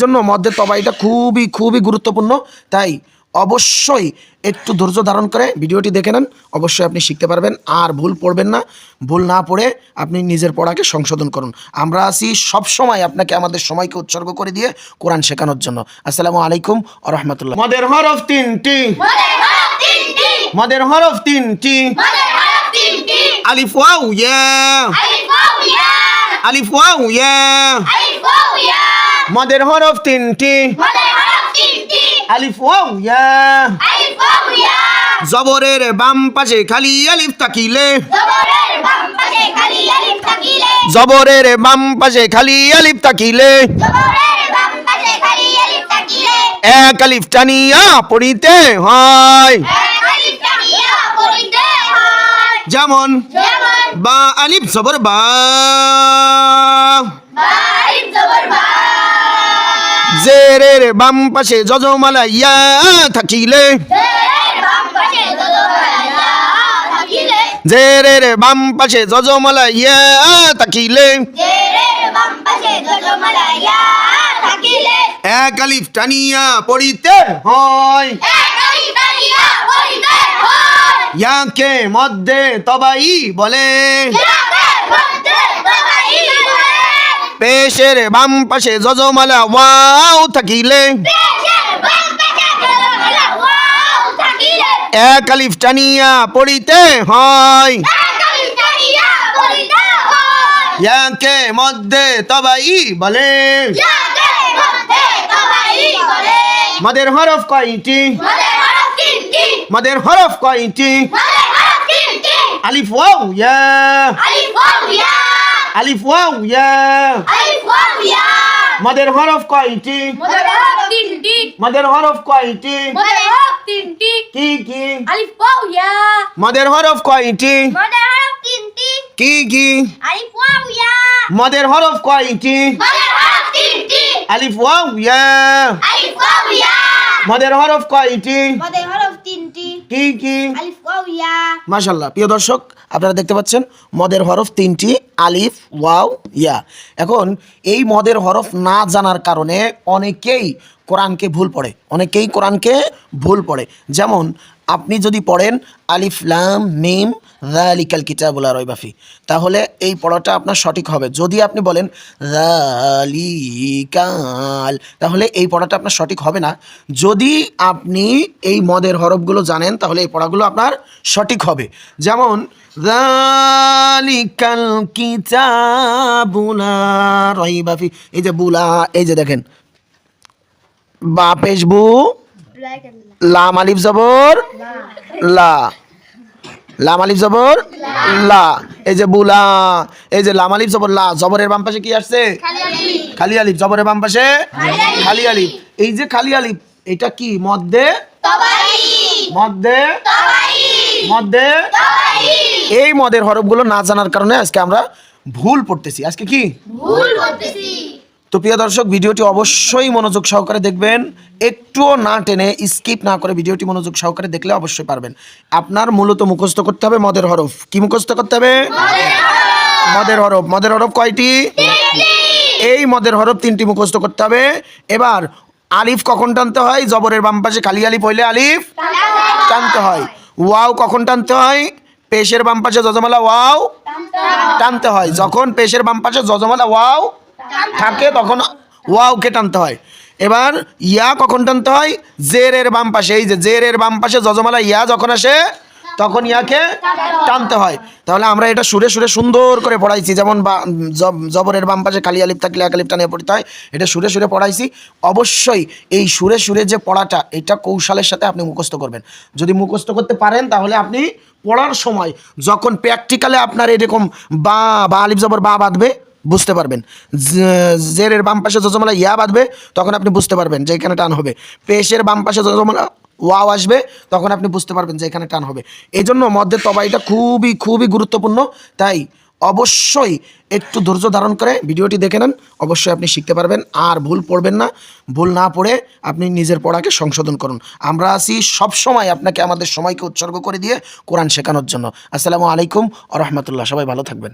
জন্য মদ্যের তবাইটা খুবই খুবই গুরুত্বপূর্ণ। তাই অবশ্যই একটু ধৈর্য ধারণ করে ভিডিওটি দেখে নেন, অবশ্যই আপনি শিখতে পারবেন। আর ভুল পড়বেন না, ভুল না পড়ে আপনি নিজের পড়াকে সংশোধন করুন। আমরা আছি সবসময় আপনাকে আমাদের সময়কে উৎসর্গ করে দিয়ে কোরআন শেখানোর জন্য। আসসালামু আলাইকুম ওয়া রাহমাতুল্লাহ। মদের হরফ তিনটি, মদের হরফ তিনটি, আলিফ ওয়াও ইয়া, আলিফ ওয়াও ইয়া। মদের হরফ তিনটি, আলিফ ওয়াও ইয়া। জবরের বাম পাশে খালি আলিফ থাকিলে, জবরের বাম পাশে খালি আলিফ থাকিলে এক আলিফ টানিয়া পড়িতে হয়। যেমন বা আলিফ জবর বা, জেরের বাম পাশে যজমালা ইয়া থাকিলে, জেরের বাম পাশে যজমালা ইয়া থাকিলে এক আলিফ টানিয়া পড়িতে হয়। ইয়াকে মধ্যে তবাই বলে, পেশের বাম পাশে যজমালা ওয়াও থাকিলে এক আলিফ টানিয়া পড়িতে হয়। ইয়াকে মধ্যে তবাই বলে। মদের হরফ কয়টি, মদের হরফ কয়টি, আলিফ ওয়াও ইয়া, আলিফ ওয়াও ইয়া। মদের হরফ কয়টি, মদের হরফ কয়টি, কি কি, আলিফ ওয়াও ইয়া। মদের হরফ কয়টি, মদের হরফ তিনটি, কি কি, আলিফ ওয়াও ইয়া। মদের হরফ কয়টি, মদের হরফ তিনটি, আলিফ ওয়াও ইয়া। আলিফ ওয়াও ইয়া। মদের হরফ কয়টি, মদের হরফ তিনটি, কি কি, আলিফ ওয়াও ইয়া। মাশাআল্লাহ। প্রিয় দর্শক, আপনারা দেখতে পাচ্ছেন মদের হরফ তিনটি, আলিফ ওয়াও ইয়া। এখন এই মদের হরফ না জানার কারণে অনেকেই কোরআনকে ভুল পড়ে, অনেকেই কোরআনকে ভুল পড়ে। যেমন আপনি যদি পড়েন আলিফ লাম মিম যালিকাল কিতাবু লা রাইবা ফি, তাহলে এই পড়াটা আপনার সঠিক হবে। যদি আপনি বলেন যালিকাল, তাহলে এই পড়াটা আপনার সঠিক হবে না। যদি আপনি এই মদের হরফগুলো জানেন তাহলে এই পড়াগুলো আপনার সঠিক হবে। যেমন যালিকাল কিতাবু লা রাইবা ফি, এই যে বুলা, এই যে দেখেন বা পেশ বু, লাম আলিফ জবর লা, লাম আলিফ জবর লা, এই যে বুলা, এই যে লাম আলিফ জবর লা, জবরের বাম পাশে কি আসছে, খালি আলিফ, জবরের বাম পাশে খালি আলিফ। এই যে খালি আলিফ, এটা কি মধ্যে তবাই, মধ্যে তবাই, মধ্যে। এই মদের হরফগুলো না জানার কারণে আজকে আমরা ভুল পড়তেছি, আজকে কি ভুল করতেছি। তো প্রিয় দর্শক, ভিডিওটি অবশ্যই মনোযোগ সহকারে দেখবেন, একটুও না টেনে স্কিপ না করে ভিডিওটি মনোযোগ সহকারে দেখলে অবশ্যই পারবেন। আপনার মূলত মুখস্থ করতে হবে মদের হরফ। কি মুখস্থ করতে হবে? মদের হরফ। মদের হরফ কয়টি? এই মদের হরফ তিনটি মুখস্থ করতে হবে। এবার আলিফ কখন টানতে হয়? জবরের বাম পাশে খালি আলিফ হইলে আলিফ টানতে হয়। ওয়াও কখন টানতে হয়? পেশের বাম পাশে যজমালা ওয়াও টানতে হয়। যখন পেশের বাম পাশে যজমালা ওয়াও থাকে তখন ওয়াওকে টানতে হয়। এবার ইয়া কখন টানতে হয়? জেরের বাম পাশে, এই যে জেরের বাম পাশে যজমালা ইয়া যখন আসে তখন ইয়াকে টানতে হয়। তাহলে আমরা এটা সুরে সুরে সুন্দর করে পড়াইছি। যেমন জবরের বাম পাশে খালি আলিফ থাকলে এক আলিফ টানিয়ে পড়তে হয়, এটা সুরে সুরে পড়াইছি। অবশ্যই এই সুরে সুরে যে পড়াটা, এটা কৌশলের সাথে আপনি মুখস্থ করবেন। যদি মুখস্থ করতে পারেন তাহলে আপনি পড়ার সময় যখন প্র্যাকটিক্যালে আপনার এরকম বা আলিফ জবর বা বাঁধবে বুঝতে পারবেন। জেরের বাম পাশে যজমালা ইয়া বাঁধবে তখন আপনি বুঝতে পারবেন যে এখানে টান হবে। পেশের বাম পাশে যজমালা ওয়াও আসবে তখন আপনি বুঝতে পারবেন যে এখানে টান হবে। এই জন্য মধ্যে তবাইটা খুবই খুবই গুরুত্বপূর্ণ। তাই অবশ্যই একটু ধৈর্য ধারণ করে ভিডিওটি দেখে নেন, অবশ্যই আপনি শিখতে পারবেন। আর ভুল পড়বেন না, ভুল না পড়ে আপনি নিজের পড়াকে সংশোধন করুন। আমরা আছি সবসময় আপনাকে আমাদের সময়কে উৎসর্গ করে দিয়ে কোরআন শেখানোর জন্য। আসসালামু আলাইকুম ওয়া রাহমাতুল্লাহ। সবাই ভালো থাকবেন।